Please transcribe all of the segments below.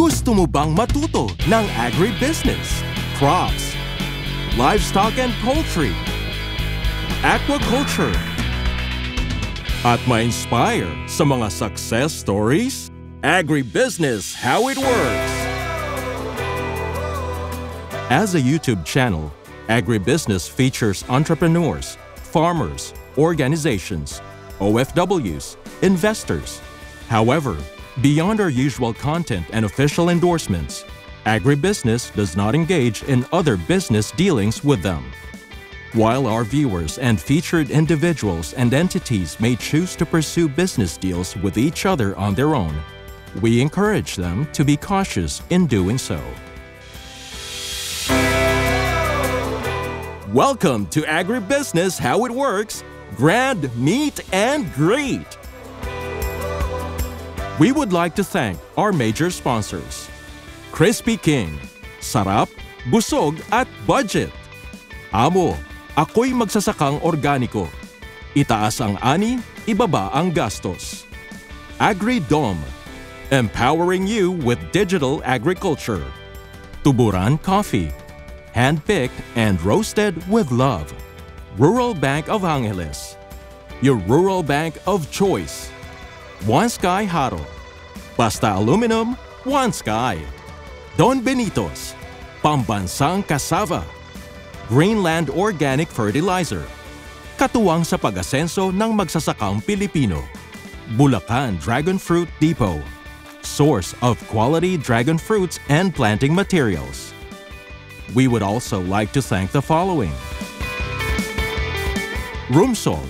Gusto mo bang matuto ng agribusiness, crops, livestock and poultry, aquaculture, at ma-inspire sa mga success stories? Agribusiness, How It Works! As a YouTube channel, Agribusiness features entrepreneurs, farmers, organizations, OFWs, investors. However, beyond our usual content and official endorsements, Agribusiness does not engage in other business dealings with them. While our viewers and featured individuals and entities may choose to pursue business deals with each other on their own, we encourage them to be cautious in doing so. Welcome to Agribusiness, How It Works, Grand Meet and Greet. We would like to thank our major sponsors: Crispy King, sarap, busog at budget. Amo, ako'y magsasakang organiko. Itaas ang ani, ibaba ang gastos. AgriDome, empowering you with digital agriculture. Tuburan Coffee, hand-picked and roasted with love. Rural Bank of Angeles, your rural bank of choice. One Sky Haro, Basta Aluminum, One Sky. Don Benitos, Pambansang Cassava. Greenland Organic Fertilizer, katuwang sa pag-asenso ng magsasakang Pilipino. Bulacan Dragon Fruit Depot, source of quality dragon fruits and planting materials. We would also like to thank the following: Rumsol,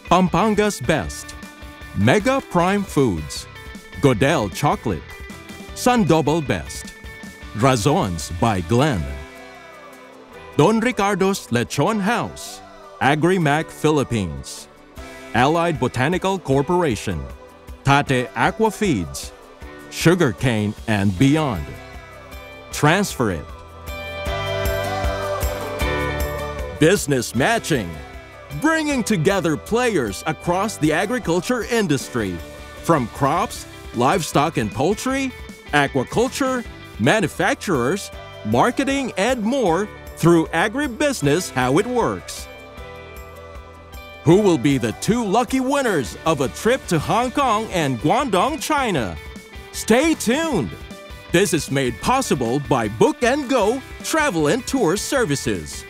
Pampanga's Best, Mega Prime Foods, Godel Chocolate, Sandoval Best, Razons by Glenn, Don Ricardo's Lechon House, AgriMac Philippines, Allied Botanical Corporation, Tate Aqua Feeds, Sugarcane and Beyond, Transfer It, Business Matching, bringing together players across the agriculture industry, from crops, livestock and poultry, aquaculture, manufacturers, marketing, and more through Agribusiness, How It Works. Who will be the two lucky winners of a trip to Hong Kong and Guangdong, China? Stay tuned! This is made possible by Book and Go Travel and Tour Services.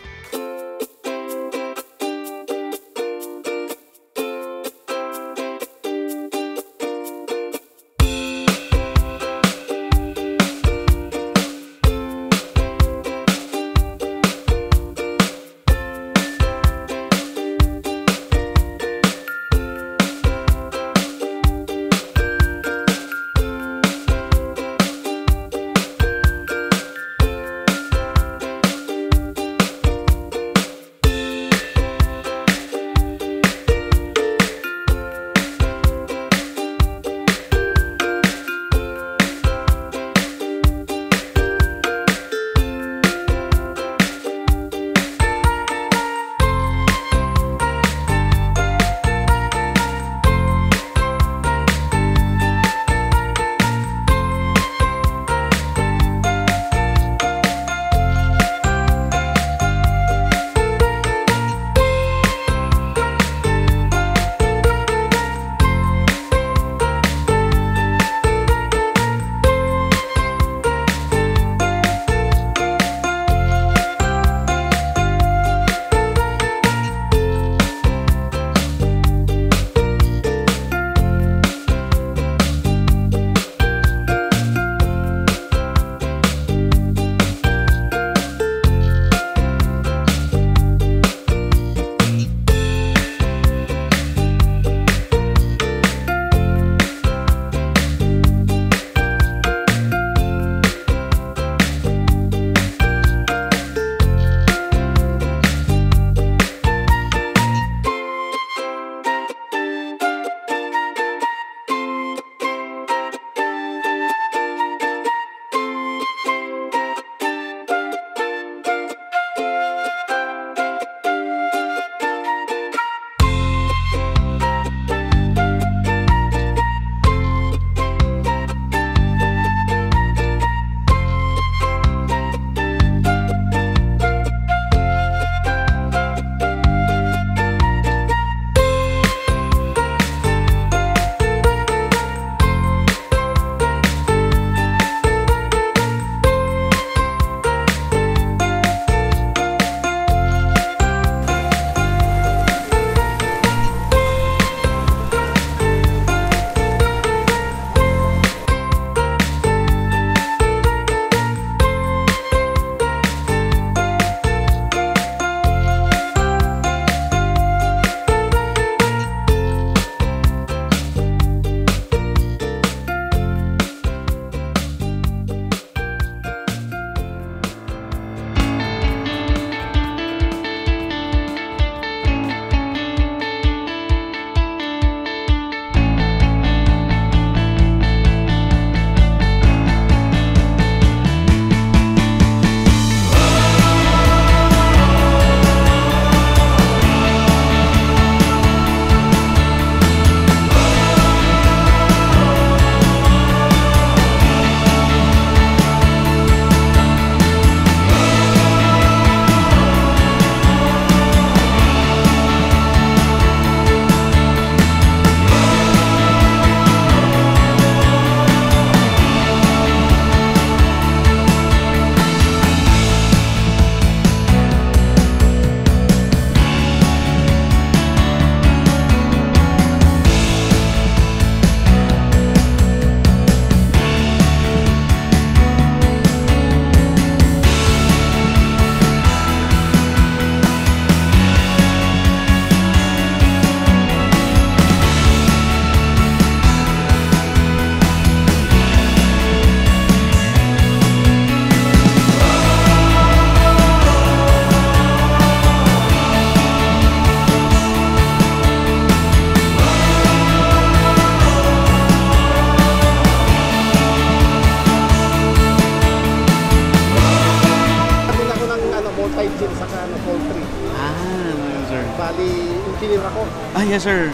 Ah, yes, sir.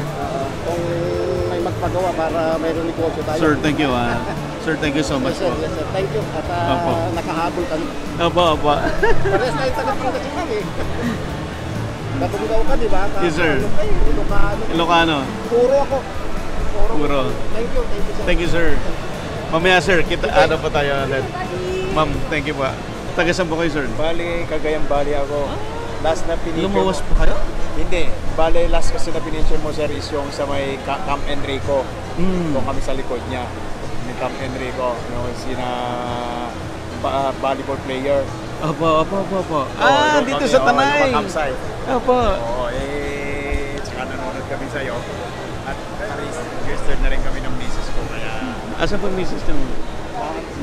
Kung may magpagawa para mayroong negosyo tayo. Sir, thank you. Sir, thank you so much Yes, sir. po. Yes, sir. Thank you. At Opo. nakahabol kami. Opo, opo. Parehas tayo taga-Pangasinan eh. Natunggaw ka, di ba? Yes, sir. Ilocano. Ilocano. Puro ako. Puro. Thank you, sir. Thank you, sir. Mamaya, sir, ano pa tayo ulit. Ma'am, thank you pa. Taga saan po kayo, sir? Bali, Cagayan Bali ako. Last na pinicture Lumawas mo. po kayo? Hindi. Bali, last kasi na pinicture mo, sir, is yung sa may Camp Enrico. Doon kami sa likod niya. Ni Camp Enrico. Yung volleyball player. Opo, opo, opo, opo. Doon Dito kami, sa Tanay. Yung campsite. Opo. Oo, tsaka nanonood kami sa'yo. At registered na rin kami ng misis ko. Kaya, Asa po misis nyo?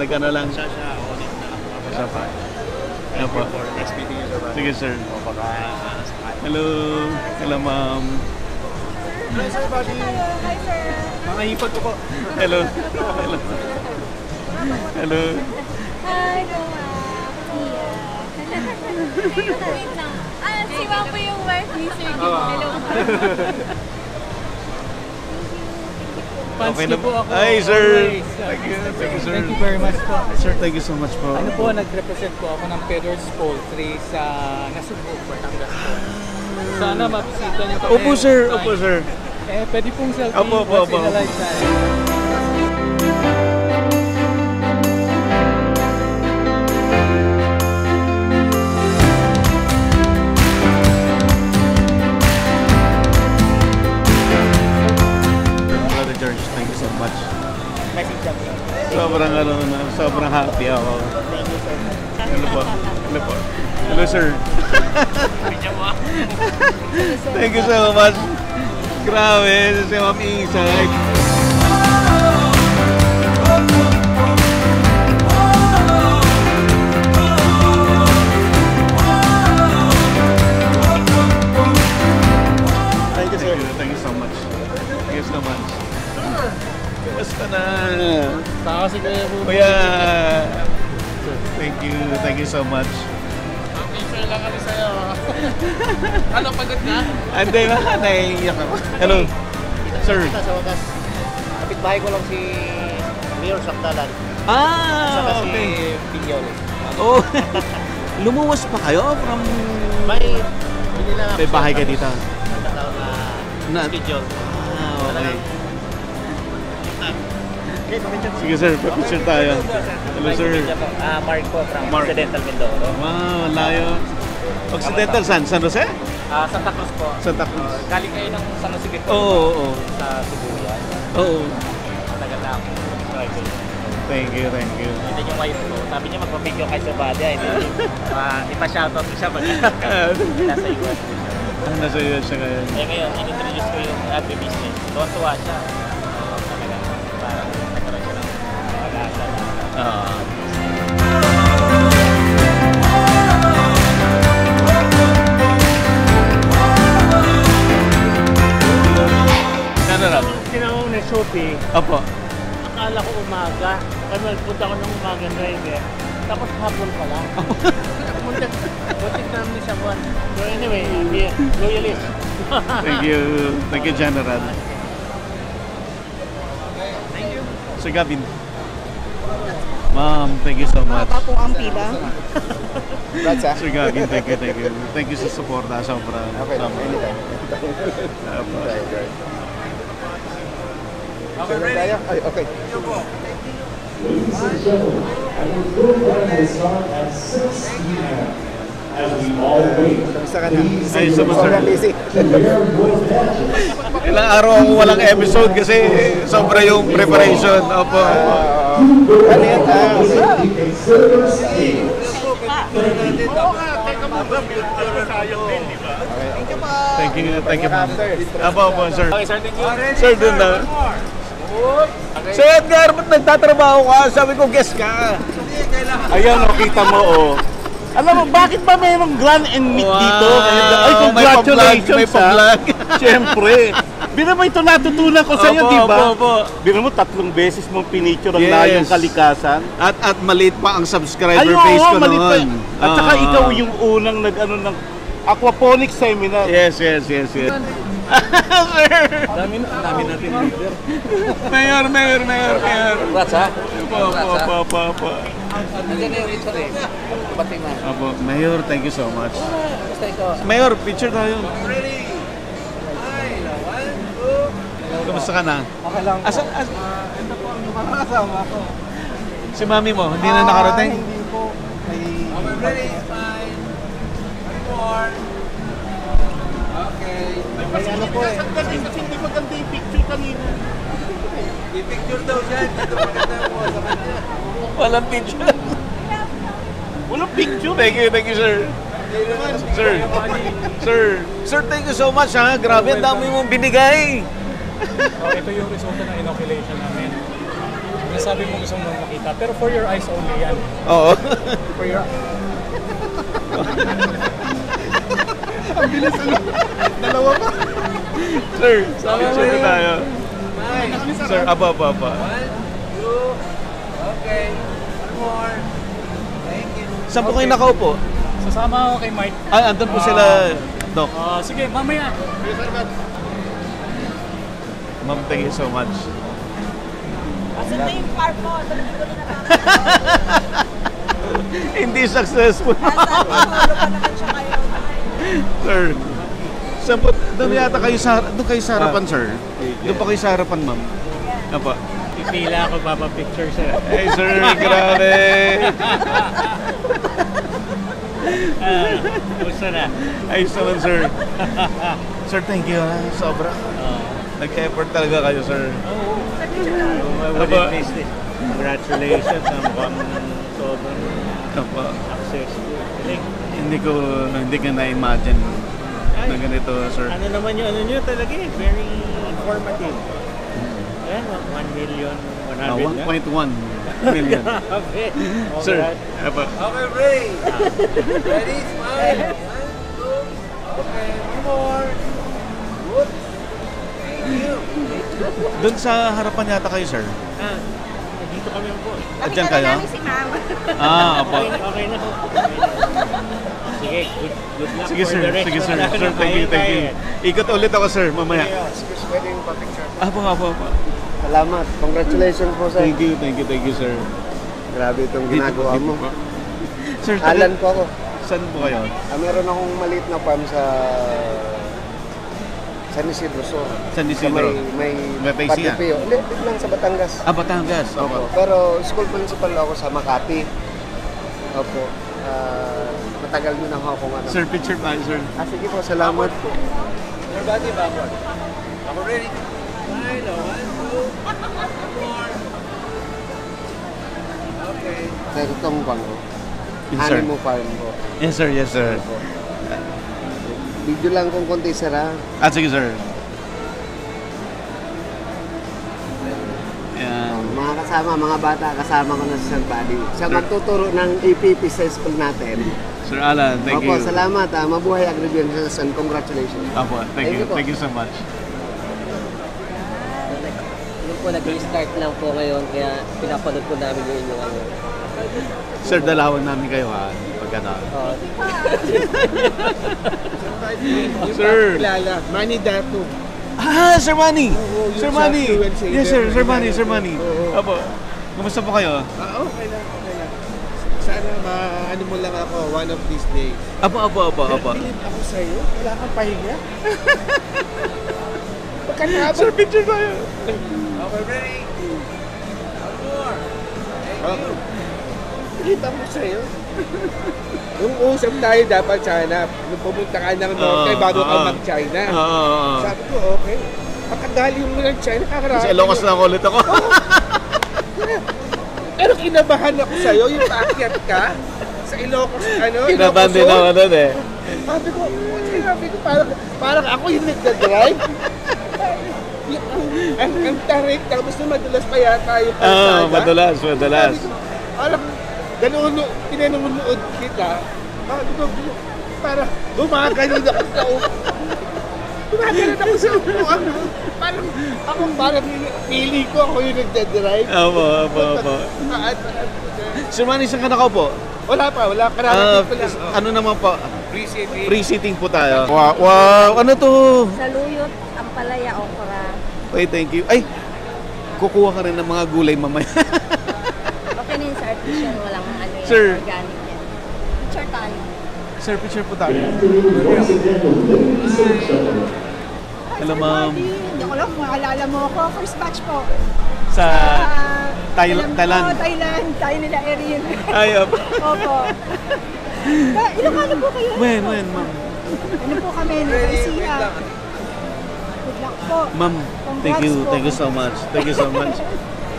Nag-ano lang? siya, ulit na lang. Asa pa? Thank Opo. you for next meeting you, sir. Sige, sir. O, baka, Hello. Hello, ma'am. Hi, sir, buddy. Hi, sir. Mga hipag ko po. Hello. Hello. Hello. Hi, Noah. Tia. Wait lang. Si Ma'am po yung wife ni Sir Jim. Hello. Okay na po ako. Hi, sir. Thank you, sir. Thank you very much po. Sir, thank you so much po. Ano po, nag-represent po ako ng Pedro's Poultry sa Nasugbu, Batangas po. Sana mabisita niyo kami. Opo, sir. Opo, sir. Pwede pong selfie Opo, opo, once opo. in a lifetime. Brother George, thank you so much. Sobrang happy ako. Hello po. Hello po. Hello, sir. Thank you so much. Grabe, si Ma'am Isay. Thank you, sir. Thank you so much. Thank you so much. Basta na. Saka si Kuya Ruben. Kuya. Thank you so much. Picture lang kami sa'yo. Ano, pagod na? Hindi ba? Naiiyak ako. Hello. Sir. Sa wakas, kapitbahay ko lang si Mayor Sakdalan. Okay. Saka si Pinyol. Oh. Lumuwas pa kayo from... May binila May bahay ka dito? Nagkataon na schedule. Okay. Sige, sir. Picture tayo. Hello, sir. Mark po from Mark. Occidental Mindoro. Wow, layo. Occidental San Jose? Santa Cruz po. Santa Cruz. Galing kayo ng San Jose Gitno. Oo. Sa Sibuyas. Oo. Tagal na ako. Thank you. Hindi yung wife ko. Sabi niya magpa-video kay Sir Badia. Hindi pa shoutout ko siya pag nasa US. Nasa iyo siya ngayon. Ngayon, in-introduce ko yung agribusiness. Tuwan-tuwa siya. Talaga. Parang nagkaroon siya ng pag-asa. Ano na? Tinawag na Shopee, Apo. akala ko umaga. Kaya magpunta ko ng umaga driver. Tapos hapon pala. Butik namin siya buwan. So anyway, here, loyalist. Thank you, General. Sir Gavin. Ma'am, thank you so much. Mahaba po ang pila. Congrats, Sir Gavin, thank you. Thank you sa support. Sobra. Okay, anytime. Apo. Okay, ready? Ay, okay. Kamusta ka na? Ay, so much, sir. Sobrang busy. Ilang araw ako walang episode kasi sobra yung preparation. Opo. Ano yan? Thank you, ma'am. Apo, sir. Okay, sir, thank you. Sir, dun na. Sir Edgar, ba't nagtatrabaho ka? Sabi ko, guest ka. Ayan, kita mo, oh. Alam mo, bakit ba mayroong grand and meet dito? Ay, congratulations, May pa-vlog. Siyempre. Biro mo ito natutunan ko sa'yo, Opo, di ba? opo. Biro mo, 3 beses mong pinicture ang Yes. Layong Kalikasan. At maliit pa ang subscriber Ay, base oo, ko malit pa. noon. At saka ikaw yung unang nag-ano ng aquaponics seminar. Yes. Sir. Dami natin leader. Mayor. Congrats ha. Opo. Nandiyan na yung ito eh. Bating na. Opo, Mayor, thank you so much. Basta ito. Mayor, picture tayo. Kumusta ka na? Okay lang. Ito po ang kasama ko. Si mami mo, hindi na nakarating? Hindi po. Ready, fine. More. Okay. May ano po eh. Kasi hindi maganda yung picture kanina. I-picture daw siya. Dito maganda mo sa kanya. Walang picture. Walang picture. Thank you, sir. Sir, thank you so much ha. Grabe, ang dami mong binigay. Ito yung resulta ng inoculation namin. Sabi mo gusto mo makita, pero for your eyes only yan. Oo. For your Ang bilis ano. Dalawa pa. Sir, picture tayo. Sir, apa. 1, 2, okay. One more. Thank you. Saan po kayo nakaupo? Sasama ako kay Mike. Andun po sila, Doc. Sige, mamaya. Ma'am, thank you so much. Asan na yung car mo? Tuloy-tuloy na lang. Hindi successful. Nasa Paolo pa naman siya kayo. Sir, saan po, doon yata kayo sa harapan, sir. Doon pa kayo sa harapan, ma'am. Apa. Pipila ako, papapicture siya. Hey, sir, grabe. Gusto na. Ayos naman, sir. Sir, thank you, ha. Sobra. Nag-effort talaga kayo, sir. Aba. Congratulations. Mukhang sobrang Apa. successful. Hindi ko na-imagine na ganito, sir. Ano naman yung ano nyo talaga eh, very informative. Ayan, 1 million, 100 na. 1.1 million. Okay. Sir, apa. Okay, Ray. Ready, smile. 1, 2. Okay, one more. Good. Thank you. Doon sa harapan yata kayo, sir. Dito kami po. Diyan kayo? si Mama. Apa. Okay na po. Sige, good luck Sige, for sir. the rest. Sige, sir. Wala Sir, na, thank you. kaya. Ikot ulit ako, sir, mamaya. Pwede yung pa-picture. Apa. Salamat. Congratulations po sir. Thank you, sir. Grabe itong ginagawa mo. Sir, Alan po ako. saan po kayo? Meron akong maliit na farm sa San Isidro. So, San Isidro? May Paisia? Patipio. Hindi, lang sa Batangas. Batangas. Opo. Pero school principal ako sa Makati. Opo. Matagal din ako kung ano. Sir, picture tayo, sir. Sige po, salamat po. Your body backward. Ako ready. Smile. 1, 2. One more. Okay. Sir, itong bang ko. Yes, sir. Animo farm ko. Yes, sir. Video lang kung konti sir ha. Sige, sir. Yan. Mga kasama, mga bata, kasama ko na si Sir Buddy. Siya magtuturo ng EPP sa school natin. Sir Alan, thank Opo, you. salamat. Mabuhay Agribusiness and congratulations. Opo, thank you. po. Thank you so much. Yung po, nag-start lang po ngayon, kaya pinapanood po namin yung inyong ano. Sir, dalawan namin kayo ha. Pagkata. Sir. Kilala, Manny Datu. Sir Manny! Sir Manny! Influencer. Yes, sir. Sir Manny. Opo. Kumusta po kayo? Okay lang. Sana maano mo lang ako one of these days. Opo. Bilib ako sa'yo. Wala kang pahinga. Pagkanabang. Sir, picture tayo. Okay, ready. One more. Thank you. Bilib ako sa'yo. Nung usap tayo dapat sana, nung pumunta ka ng Norte bago ka mag-China. Sabi ko, okay. Pagkadali mo ng China, kakarami. Sa Ilocos lang ulit ako. Pero kinabahan ako sa'yo, yung paakyat ka sa Ilocos, Kinabahan din ako doon eh. Sabi ko, parang ako yung nagdadrive. Ang tarik, tapos na madulas pa yata yung kalsada. Madulas. Sabi ko, parang pinanunood kita. Sabi ko, parang gumaganon ako sa upo. Gumaganon ako sa upuan. Parang pili ko ako yung nagdadrive. Opo. Sir Manny, saan ka nakaupo? Wala pa, kararating pa lang. Ano naman po, Free seating po tayo. Wow, wow. Ano to? Saluyot, ampalaya, okra. Ay, thank you. Ay, kukuha ka rin ng mga gulay mamaya. Okay na yun sa artisan, walang ano yan, Sir. organic yan. Picture tayo. Sir, picture po tayo. Hello, ma'am. Hindi ko lang kung maalala mo ako. First batch po. Sa Thailand. Thailand. Thailand. Tayo nila Erin. Ay, Opo. Ilocano po kayo? when, ma'am? Ano po kami? Naisiya. Good luck po. Ma'am, thank you. Congrats po. Thank you so much. Thank you so much.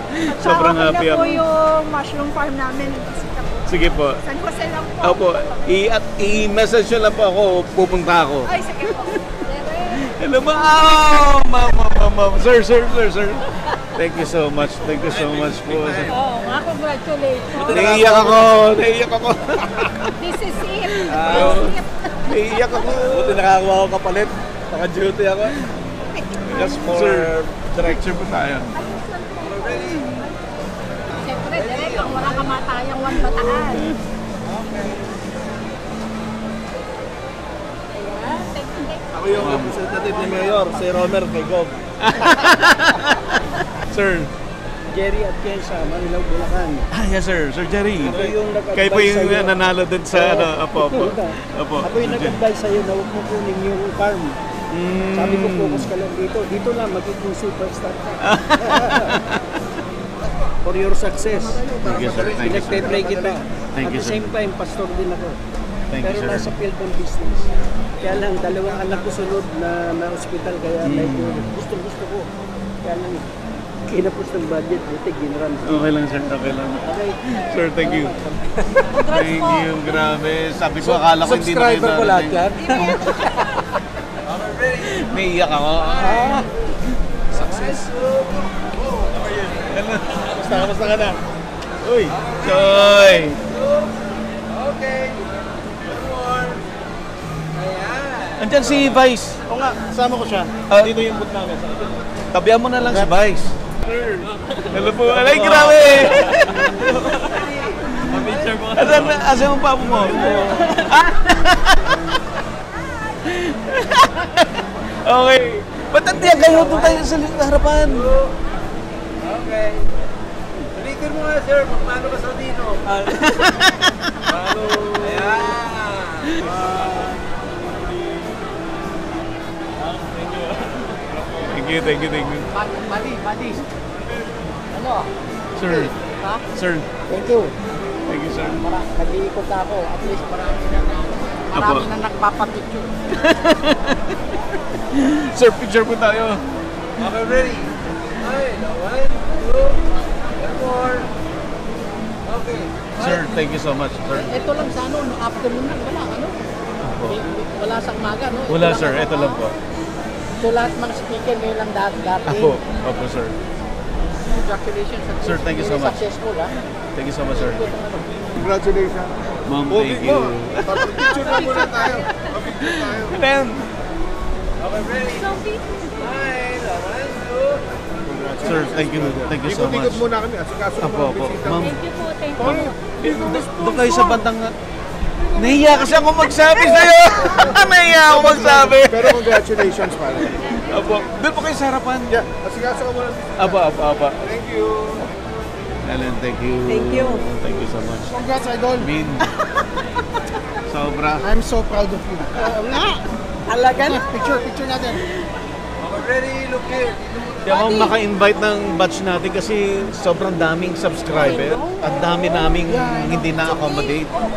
At Sobrang okay happy na po ako. yung mushroom farm namin. Bisita po. Sige po. San Jose lang po. Opo, i-message nyo lang po ako, pupunta ako. Ay, sige po. Hello, ma'am! Ma'am. Sir. Thank you so much. Thank you so much po. Oh, congratulations. Naiiyak ako. This is it. Naiiyak ako. Buti nakakuha ko kapalit. Naka-duty ako. Just for direction po tayo. Siyempre, direct ang walang kamatayang One Bataan. Ako yung representative ni Mayor, si Romer kay Gob. Sir. Jerry at Ken sa Manila, Bulacan. Yes, sir. Sir Jerry. Ako yung nag-advise Kayo po yung sa'yo. nanalo dun sa Opo. Ako yung nag-advise sa'yo na huwag mo kunin yung farm. Sabi ko, focus ka lang dito. Dito lang, magiging superstar ka. For your success. Thank you, sir. Thank you, sir. Pinagpe-pray kita. Thank At you, the sir. same time, pastor din ako. Thank you, Pero sir. nasa field ng business. Kaya lang, dalawang anak ko sunod na hospital. Kaya medyo gusto ko. Kaya lang, kinapos ng budget. Buti, ginaran. Okay lang, sir. Okay lang. Okay. Sir, thank you. Thank you. Grabe. Sabi ko, akala ko hindi na kayo Subscriber ko lahat yan. Naiiyak ako. Success. Kamusta ka na? Uy! Choy! Okay. One more. Ayan. Andyan si Vice. Oo nga, kasama ko siya. Dito yung boot namin. Tabihan mo na lang si Vice. Hello po. Ay, grabe! Asan ang papo mo? Okay. Ba't nandiyan kayo? Doon tayo sa harapan. Okay. Ulitin mo nga, sir. Paano ka sa dino? Paano? Ayan. Thank you. Buddy. Ano? Sir. Ha? Sir. Thank you. Thank you, sir. Nag-iikot ako. At least marami na nagpapapicture. Sir, picture po tayo. Okay, ready? Okay, one, two, one more. Okay. Sir, thank you so much, sir. Ito lang sa afternoon lang. Wala sa umaga, no? Wala, sir. Ito lang po. So lahat mga speaker ngayon lang dati. Opo, sir. Congratulations. Sir, thank you so much. Successful, ha? Thank you so much, sir. Congratulations. Ma'am, thank you. Picture na muna tayo. Picture tayo. Then, Okay, ready? Sophie? Smile. One, two. sir, thank you. Thank you so much. Ikot-ikot muna kami. Asikaso Opo. Ma'am, Thank you po, thank you. doon kayo sa bandang... Nahiya kasi ako magsabi sa'yo! Nahiya ako magsabi! Pero congratulations pala. Opo, doon po kayo sa harapan. Yeah, asikaso ka muna. Apa. Thank you. Ellen, thank you. Thank you. Thank you so much. Congrats, Idol. Min. Sobra. I'm so proud of you. Oo nga. Talaga na. Picture natin. Okay, ready? Look here. Hindi ako maka-invite ng batch natin kasi sobrang daming subscriber at dami naming hindi na-accommodate. Wala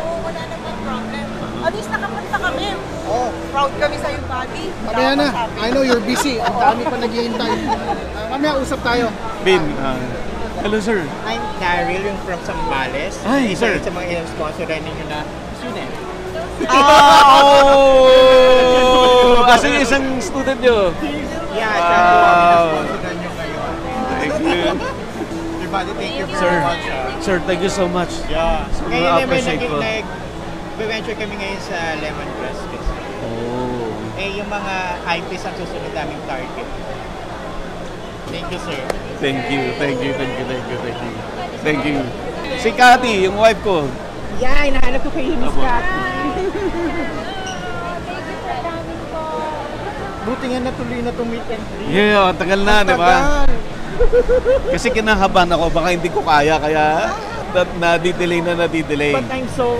naman problem. At least nakapunta kami. Oh, Proud kami sa yung body. mamaya na. I know you're busy. Ang dami pa naghihintay. Mamaya usap tayo. Bin, hello sir. I'm Daryl, yung from Sambales. Hi, sir. Isa sa mga ilang sponsor rin ninyo na student. Oh! Kasi isang student nyo. Yeah, Wow. siya po kami na-sponsor nyo ngayon. Thank you. Everybody, thank you Sir, very much. sir, thank you so much. Yeah. Ngayon naman appreciate ko. nag-venture kami ngayon sa Lemongrass Festival. Oh. Eh, yung mga IPs ang susunod naming target. Thank you, sir. Thank you. Thank you. Si Cathy, yung wife ko. Yeah, hinahanap ko kay Miss Apo. Cathy. buti nga natuloy na itong meet and greet. Yeah, tagal na, di ba? Kasi kinakabahan ako, baka hindi ko kaya, kaya na-delay. But I'm so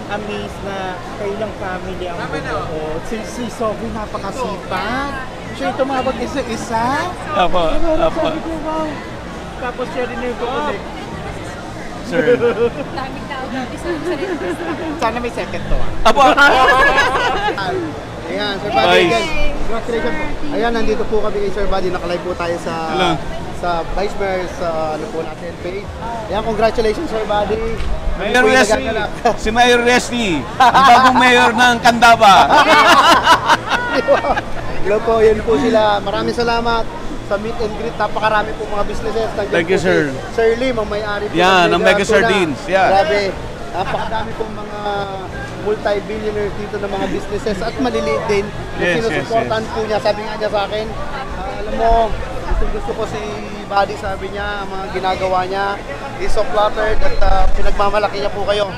amazed na kailang family ang buo. Si Sophie napakasipag. Siya yung tumawag isa-isa. Apo. Sabi ko, wow. Tapos siya rin yung connect. Sir. Daming tao natin sa sarili. Sana may second to. Apo. Ayan, Sir Buddy. Congratulations. Ayan, nandito po kami kay Sir Buddy. Nakalive po tayo sa Vice Mayor, sa ano po natin page. Ayan, congratulations Sir Buddy. Mayor Resty. Si Mayor Resty. Ang bagong mayor ng Candaba. Hello po, yan po sila. Maraming salamat sa meet and greet. Napakarami po mga businesses. Thank you, sir. Sir Lee, ang may-ari po. Yan, ng Mega Sardines. Yeah. Grabe. Napakadami pong mga multi-billionaires dito ng mga businesses at maliliit din. Sinusuportahan po niya. Sabi nga niya sa akin, alam mo, gusto ko si Buddy, sabi niya, ang mga ginagawa niya is so cluttered at pinagmamalaki niya po kayo.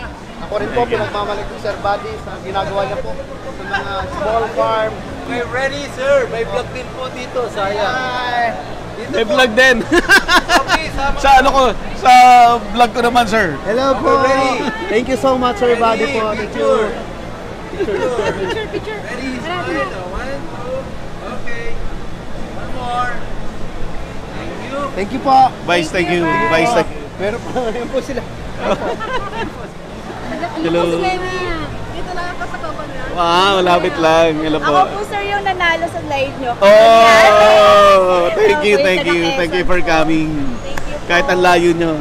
Ako rin po, pinagmamalaki ko Sir Buddy sa ginagawa niya po sa mga small farm. May ready, sir. May vlog din po dito. Sayang. May vlog din. Sa ano ko, sa vlog ko naman, sir. Hello po. Thank you so much, Sir Buddy po. Thank you. Picture. Ready, sir. 1, 2. Okay. One more. Thank you. Thank you po. Vice, thank you. Vice, thank you. Meron po, yun po sila. Hello. Dito lang ako sa Coconut. Wow, malapit lang. Hello po. Ako po sir yung nanalo sa live nyo. Oh, thank you. Thank you for coming. Kahit ang layo nyo.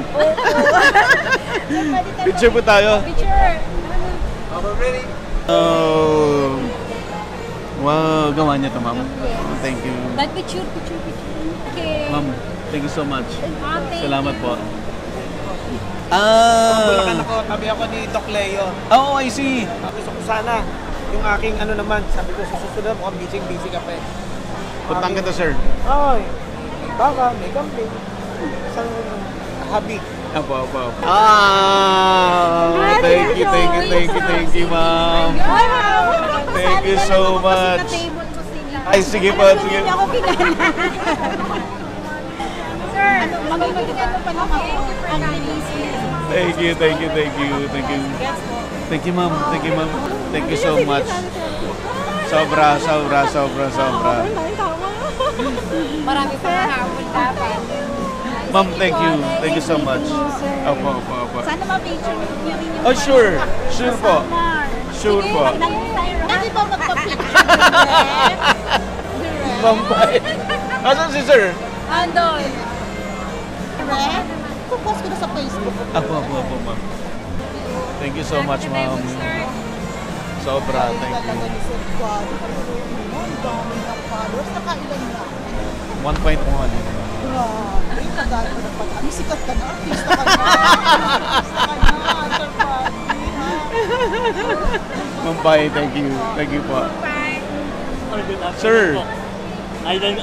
Picture po tayo. Picture. Ready? Oh. Wow, gawa niya to, ma'am. Thank you. But picture. Okay. Ma'am, thank you so much. Thank Salamat you. po. Bulacan ako, tabi ako ni Doc Leo. Oh, I see. Gusto ko sana yung aking ano naman, sabi ko sa susunod, mukhang busy ka pa eh. Punta ka to, sir. Ay, baka may camping. Isang hobby. Apo. Thank you, ma'am. Thank you so much. Ay, sige po. Hindi ako kilala. Sir, magiging pa naman ako. Thank you. Thank you, ma'am. Thank you so much. Sobra. Marami pa mahabol dapat. Ma'am, thank you so much. Opo. Sana ma-picture niyo rin yung Oh, sure po. Sure po. Dati ba magpa-picture? Ma'am, bye. Asan si sir? Andon. Kupost ko na sa Facebook. Apo, ma'am. Thank you so much, ma'am. Sobra, thank you. Talaga ni Sir Buddy. Ang dami ng followers. Nakailan na? 1.1. Grabe. Kadali ko ng pag-ami. Sikat ka na. Artista ka na. Sir Buddy. Ma'am, bye. Thank you po. Sir. Idol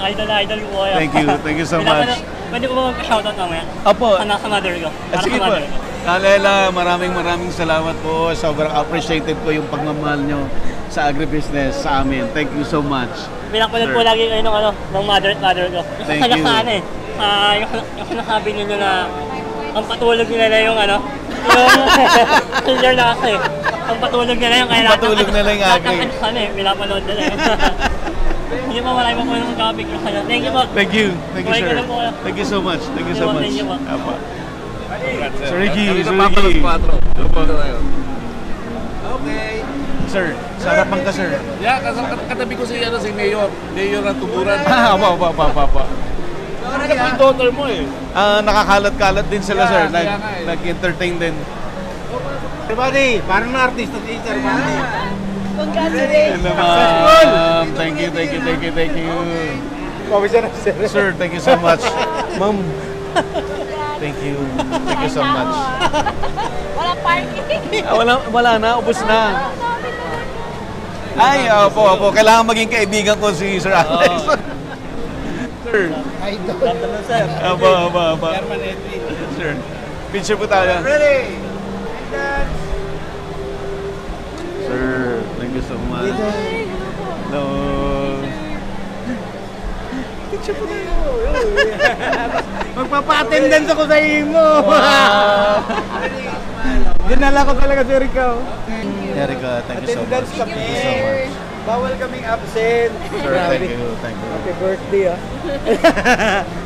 ko kayo. Thank you so much. Pwede ko ba magka-shoutout mamaya? Apo. Sa mother ko. Sige po. Lela, maraming salamat po. Sobrang appreciated ko yung pagmamahal nyo sa agribusiness sa amin. Thank you so much. Pinapanood po lagi kayo ng mother at father ko. Thank you. Yung sinasabi ninyo na ang patulog nila yung clear na kasi. Ang patulog nila yung kaya patulog nila yung agri. Pinapanood nila yun. Hindi pa marami pa po yung topic ko kayo. Thank you po. Thank you, sir. Thank you so much. Thank you so much. Thank you po. Apo. Sir Ricky. Okay. Sir, sa harapan ka, sir. Yeah, katabi ko si Mayor. Mayor ng Tuburan. Apo. Ano yung daughter mo eh? Nakakalat-kalat din sila, sir. kaya nga eh. Nag-entertain din. Sir Buddy, parang na-artista si Sir Buddy. Congratulations. Hello, ma'am. Thank you. Sir, thank you so much. Ma'am, thank you so much. Wala parking. Wala na, ubos na. Ay, opo. Kailangan maging kaibigan ko si Sir Alex. Sir. Opo. Sir, picture po tayo. Ready? Sir, thank you so much. Hello. Picture po tayo. Magpapa-attendance ako sa imo. Dinala ko talaga si Erica. Erica, thank you so much. Attendance kami. Thank you so much. Bawal kaming absent. Sir, thank you. Thank you. Happy birthday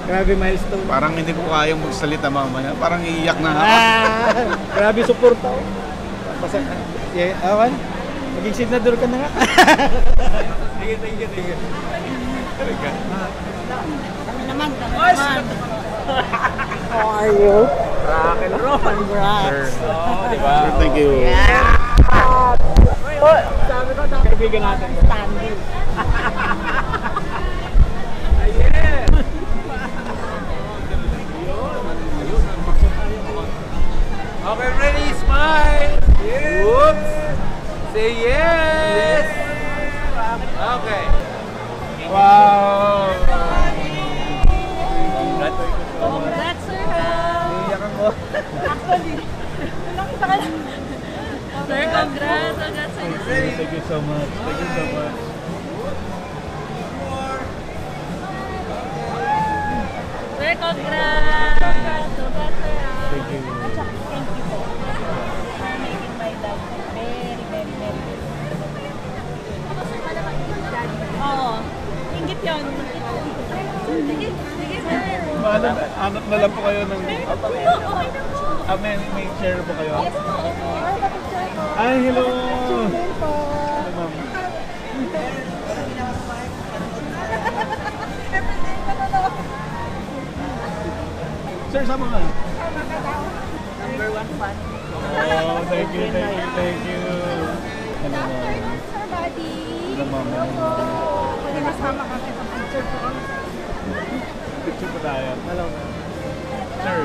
Grabe milestone. Parang hindi ko kayang magsalita mamaya. Parang iiyak na ako. Grabe support ako. Basta, awan. Maging senador ka na nga. Sige, thank you. Erica. Kami naman. How are you? Rock and roll. Congrats. Diba? Sir, thank you. Sabi ko, kaibigan natin. Stanley. Okay, ready? Smile! Yes! Whoops! Say yes! Okay. Wow! Congrats, sir. Iyakan mo. Actually, nakita ka lang. Sir, congrats. Congrats sa inyo. Thank you so much. Thank you so much. Sir, congrats. Congrats, sir. Thank you. Thank you po. For making my life very, very, very good. Ako, sir, malamang yung daddy. Oo. Ingit yun. Sige, sige, sir. Anak na lang po kayo ng... Okay na po. May share po kayo? Yes po. Ay, hello! Children po. Hello, ma'am. Sir, sama ka? Number 1 fan. Oh, thank you. Hello, ma'am. Sir, buddy. Hello, ma'am. Pwede masama kami sa picture po kami. Picture po tayo. Hello, ma'am. Sir.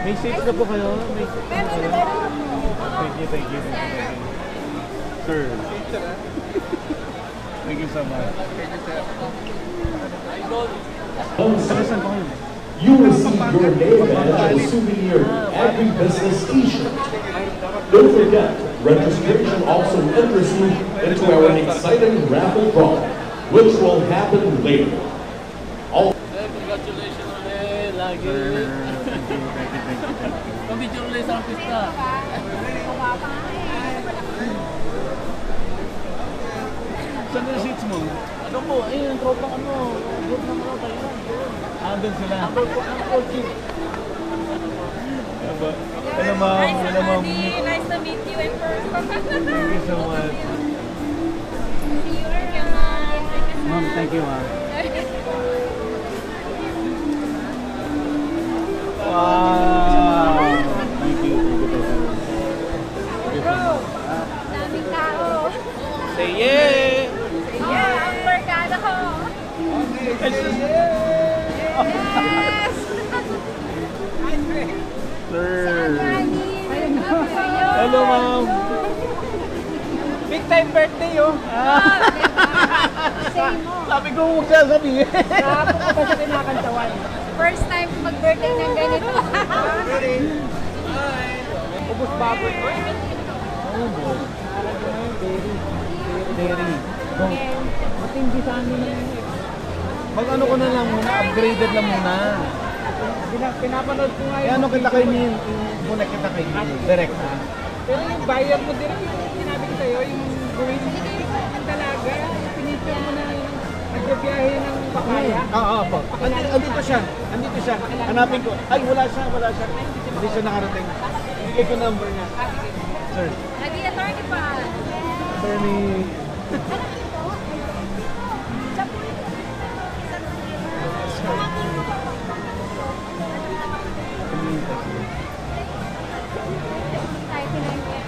May seats na po kayo? May seats na po kayo? Thank you. Sir. Thank you so much. You receive your name badge as a souvenir every business t-shirt. Don't forget, registration also enters you into our exciting raffle draw, which will happen later. Congratulations ulit. Lagi. Pag-video ulit sa pista. Saan yung seats mo? Ano po? Ayun, tropang ano. Group ng mga tayo. Andun sila. Ang 14. Hello, ma'am. Nice, Hello, ma'am. buddy. Nice to meet you in person. Thank you so much. See you around. Ma'am, thank you, ma'am. Wow! Thank you. Daming tao. Say yeah! Yeah, ang barkada ko. Yes! Sir. Hello, ma'am. Big time birthday, Say mo. Sabi ko huwag siya sabihin. Kahapon ko pa siya kinakantawan. First time mag-birthday ng ganito. Ubus baboy. Very. Matindi sa amin na yun. Mag-ano ko na lang muna, upgraded lang muna. Pinapanood ko nga Eh, ano kita kay Neil? Muna kita kay Neil. Direct ha? Pero yung buyer mo din, yung sinabi ko sa'yo, yung gawin ang dalaga, pinipil mo na nagbibiyahe ng Pakaya. Oo po. Andito siya. Hanapin ko. Ay, wala siya. Hindi siya nakarating. Bigay ko number niya. Sir. Lagi attorney pa. Attorney.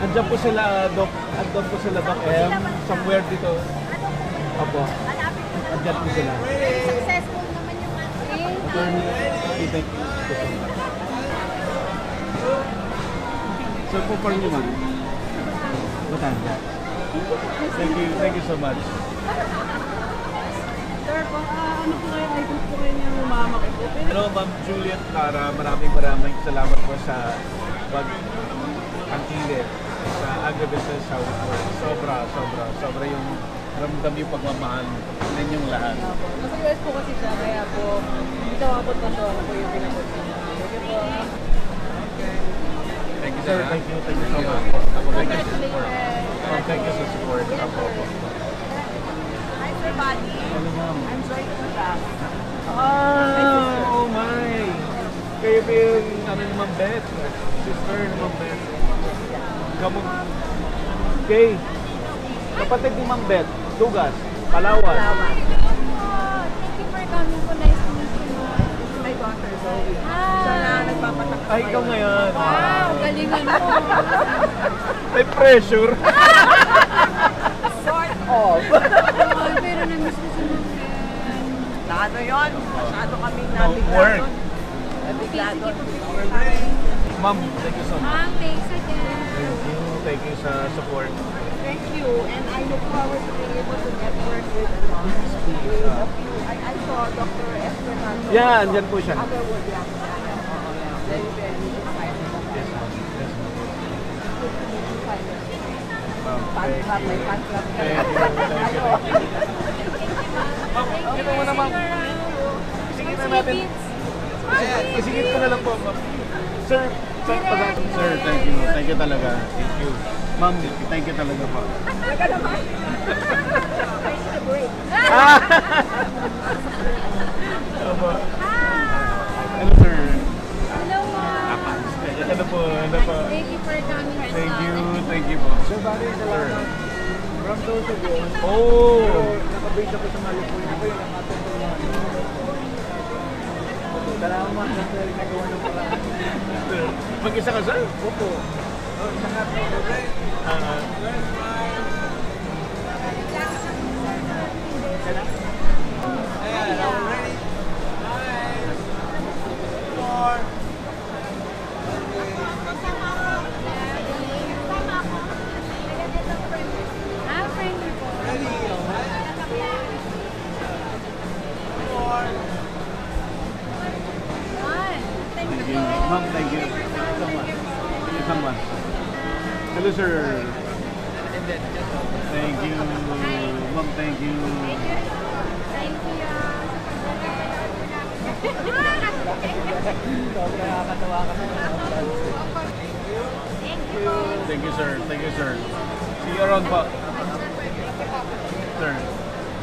Andiyan po sila, Doc. Andun po sila, Doc M. Somewhere dito. Opo. Andiyan po sila. Successful naman yung Attorney. Thank you. So, po for you, ma'am. Batanga. Thank you so much. Sir, ano po kayo, items po kayo ng mama ko? Hello, Ma'am Juliet Clara. Maraming salamat po sa pag-angkili. sa agribusiness, how it works. Sobra yung ramdam yung pagmamahal ninyong lahat. Nasa US po kasi siya, kaya po, hindi ka mabot na siya, ako po yung pinabot niya. Thank you po. Thank you, sir. Thank you so much. Thank you sa support. Hi, Sir Buddy. Hello, ma'am. I'm Joy Kudak. Oh my! Kayo ba yung ni Ma'am Beth? Sister ni Ma'am Beth. Okay. Kapatid ni Ma'am Beth. Dugas. Palawan. Thank you for coming po. Nice to meet you. My daughter, Zoe. Hi. Siya na nagpapatak. Ay, ikaw ngayon. Wow, galingan mo. May pressure. Sort of. Pero namiss ko si Ma'am Beth. Na ano yun? Masyado kami No nabigla work. doon. Nabigla doon. Ma'am, thank you so much. Ma'am, thanks again. Thank you sa support. Thank you, and I look forward to being able to network with a few. I saw Dr. Esther Nando. Yeah, andyan po siya. Otherwood, yeah. Very, very excited. Yes, ma'am. Yes, ma'am. Good to meet you finally. Thank you. May fan club. Thank you. Ma'am, ito mo na, ma'am. Isingit na natin. Isingit ko na lang po, ma'am. Sir, thank you. Thank you talaga. Thank you. Ma'am, thank you talaga po. Taga naman. Thanks to break. Hello, sir. Hello, ma'am. Hello po. Thank you for coming. Thank you po. Sir, bali, salamat. From those of you, Oh! nakabase ako sa Malupon. Ako yung nakatulungan. Salamat na sir, nagawa ng paraan. Mag-isa ka, sir? Opo. Sa nga po. Ah, friend niyo po. Thank you. Ma'am, thank you so much. Thank you so much. Hello, sir. Thank you. Ma'am, thank you. Thank you. Sobrang nakakatawa kami. Thank you, sir. Thank you, sir. See you around po. Sir.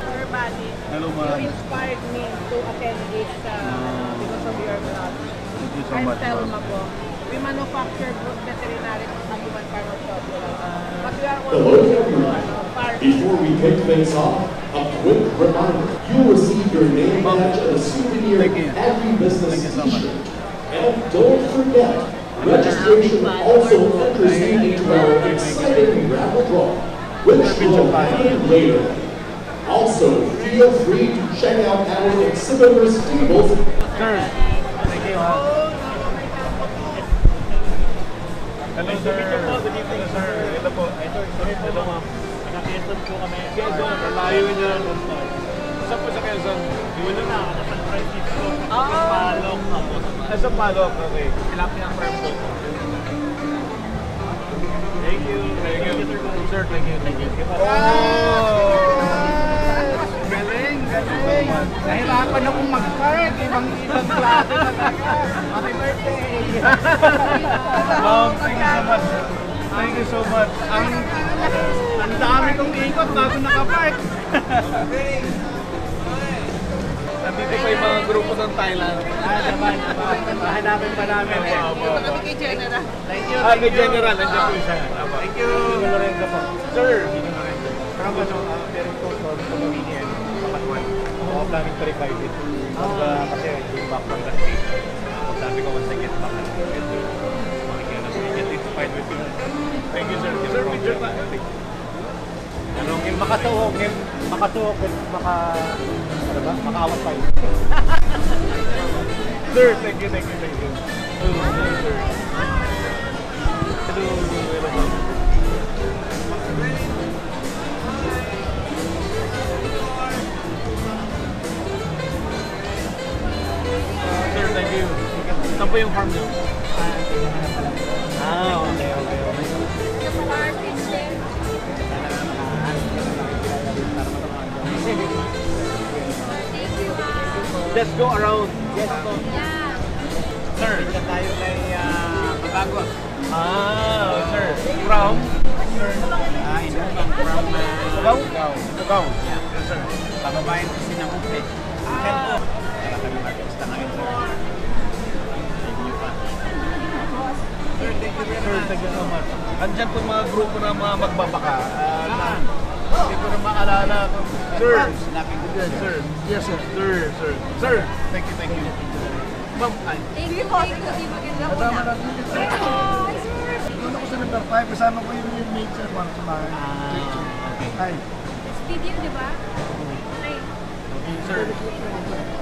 Sir Buddy, Hello, you ma'am. inspired me to attend this because of your love. Thank you so I'm much, Telma ma'am. po. We manufacture veterinary supplement pharmaceutical. But we are Hello, everyone. Before we kick things off, a quick reminder. You'll receive your name badge and a souvenir agribusiness t-shirt. And don't forget, registration also enters you into our exciting raffle draw, which will happen later. Also, feel free to check out our exhibitors' tables. Sir, thank you. Hello, sir. Hello, sir. Hello po. Hello, ma'am. Naka-Quezon po kami. Quezon, malayo niya. Saan po sa Quezon? Wala na, ako San Francisco. Palok ako. Sa Palok, okay. Tilapia ang firm po. Thank you. Thank you. Sir, thank you. Thank you. Galing, galing. Nahirapan akong mag-card. Ibang klase talaga. Happy birthday. Ma'am, thank you so much. Thank you so much. Ang dami kong ikot bago nakapark. Nandito pa yung mga grupo ng Thailand. Naman, hahanapin pa namin. kami kay General. Thank you. Kay General, nandiyan po siya. Thank you. Lorenzo po. Sir! From meron ko from Pamilyan, Kapatuan. Ako planning to revive it. Kasi yung back from that stage. Sabi ko once I get back, get inspired with you. Thank you, sir. Sir, picture pa. Makatuhog, makaawat pa yun. Sir, thank you. Hello, sir. Hello, ma'am. Sir, thank you. Saan po yung farm niyo? Okay. Let's go around. Yes. Yeah. Sir, dyan tayo kay Bagos. Sir. From? Sir. From Sugao. Yeah. Yes, sir. Pababayan ko sinamupi. Hello. Para kami artista ngayon, sir. Sir, thank you very much. Thank you so much. Andyan po mga grupo na mga magbabaka. Hindi ko na maalala. Sir. Yes, sir. Yes, sir. Sir. Sir. Thank you, thank you. Ma'am, ay. Thank you. Maganda po na. Hi, sir. Doon ako sa number 5, kasama ko yung mate sir, para sa bahay. Okay. Hi. Video, di ba? Hi. Sir.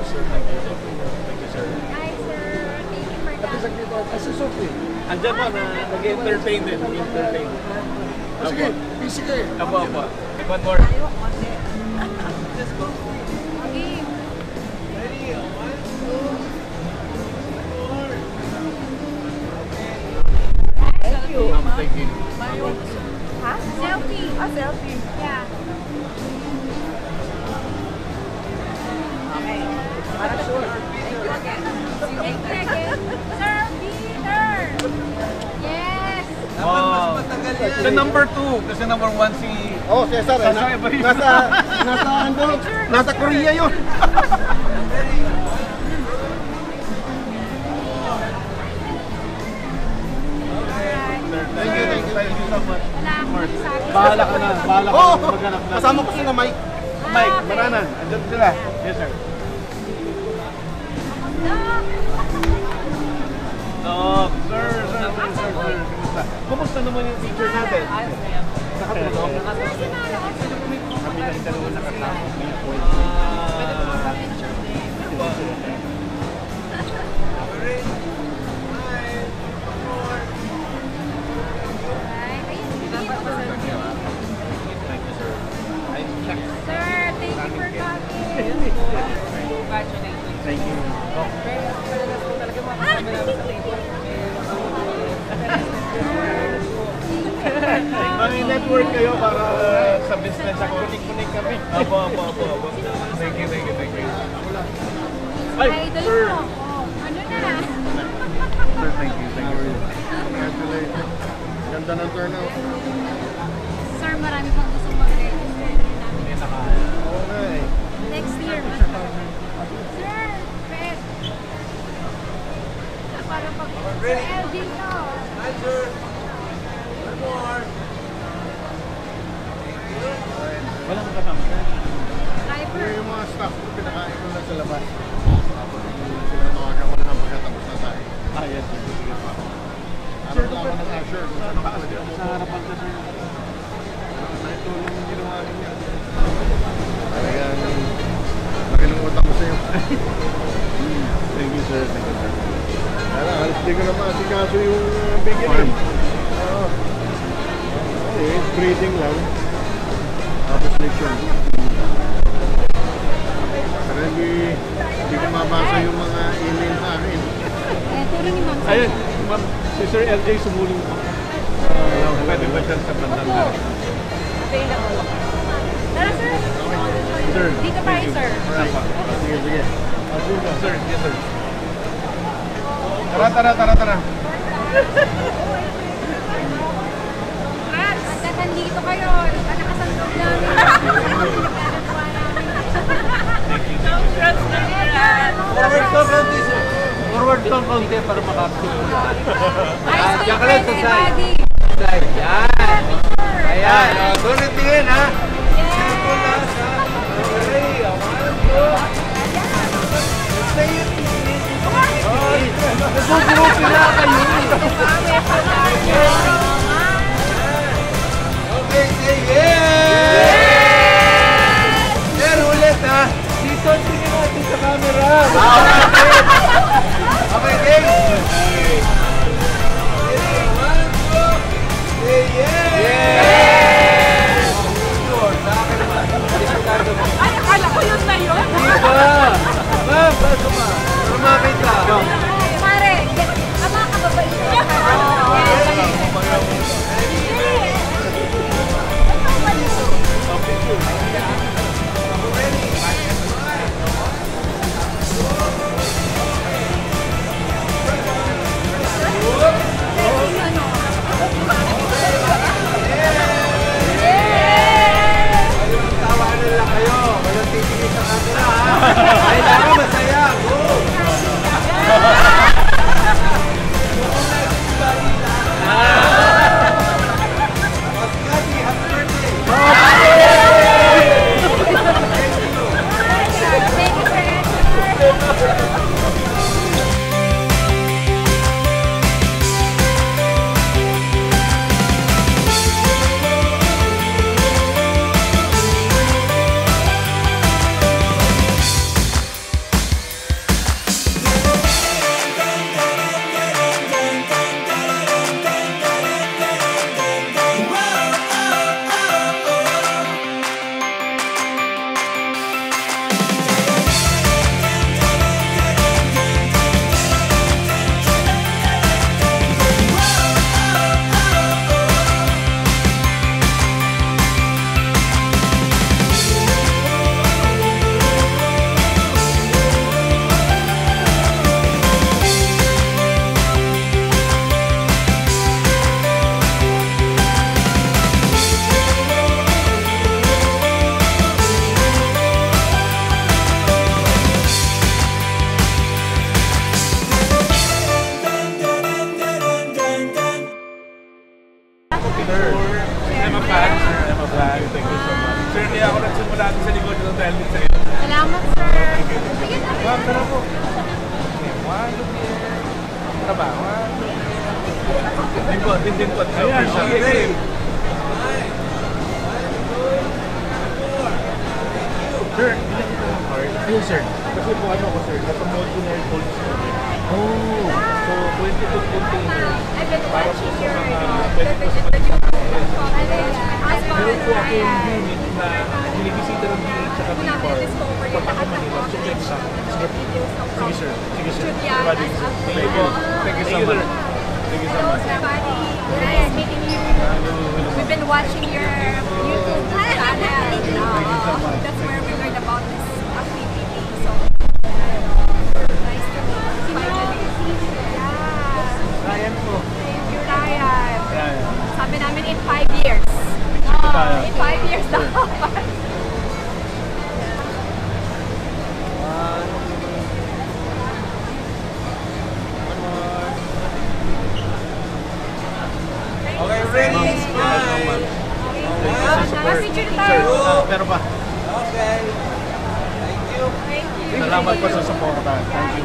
Sir, thank you. Thank you, sir. Hi, sir. Thank you for that. Kasi Sophie. Andyan po na nag-entertain din. Nag-entertain. Sige, sige. Apo. One more. Let's go. Okay. Ready? 1, 2. Thank you. Thank you. Ha? Selfie. Selfie. Yeah. Okay. Para sure. Thank you again. Sir, Peter. Yes. Wow. Sa number 2, kasi number 1 si... Oh, Cesar. Nasa Korea yun. Thank you so much. Wala akong sabi. Bahala ka na maghanap na. Kasama ko sila Mike. Mike, Maranan, andyan sila. Yes, sir. Sir. Kumusta? Kumusta naman yung teacher natin? Nakatulong? Sir, sinalo ko. Kami lang dalawa nakatapos ngayon po. Sir, thank you for coming. Thank you. Mami-network kayo para sa business. Kunik-kunik kami. Apo. Thank you. Ay, Idol sir. mo ako. Ano na? Sir, thank you. Congratulations. Ganda ng turnout. Sir, marami pang gusto mag-register namin. Oo nga eh. Next year. Sir, Fred. Para pag... Sir, LG to. Hi, sir. One more. Wala kang kasama. Driver. Yung mga staff ko, pinakain ko na sa labas. Sila tawagan ko na ng pagkatapos na tayo. Yes. Sir, ako ng usher. Sa harapan ka, sir. Naitulong yung ginawa niya. Talagang laki ng utang ko sa'yo. Thank you, sir. Kaya halos di ko na maasikaso yung bigyan eh. Oo. Okay, breathing lang. Tapos lecture. Pero hindi ko mabasa yung mga email sa akin. Turo ni Ma'am. Ayun, ma'am, si Sir LJ sumulong po. Pwede ba siya sa bandang na? Tara, sir. Sir. Dito pa sir. Sige. Sir, yes, sir. Tara. Hanggat nandito kayo, nakasandog namin. Forward lang konti para makapit. Diyan ka lang sa side. Yan. Ayan. Sulit tingin, ha? Okay, say yes! Pero ulit, ha? Dito, tingin natin sa camera. Okay, game! Say yes! Ay, akala ko yun na yun. Ma'am, baso ma. Para makita. Pare, ang mga kababait ko. Sir, I'm a fan, sir. I'm a fan. Thank you so much. Sir, hindi ako nagsimula sa likod ng dahil din sa'yo. Salamat, sir. Sige na. Ma'am, tara po. One, two, tara ba? One, two. Din po. Ayan, sige. Sir, ayun sir. Kasi po ano ko sir, nasa modular cold storage. Oh! So, 22 containers. Para po sa mga 20 po sa meron po ako yung unit na binibisita ng DH sa Bicor. Pagpaka Manila. So, check sa. Sige sir. Sige sir. Thank you. Thank you so much. Thank you so much. Nice meeting you. We've been watching your YouTube channel. That's where we learned about this activity. So, nice to meet you. Finally. Yeah. Ryan po. Thank you, Ryan. Ryan. Sabi namin in 5 years. In 5 years dapat. Okay, ready? Smile. Picture tayo. Pero pa. Okay. Thank you. Thank you. Salamat po sa support. Thank you.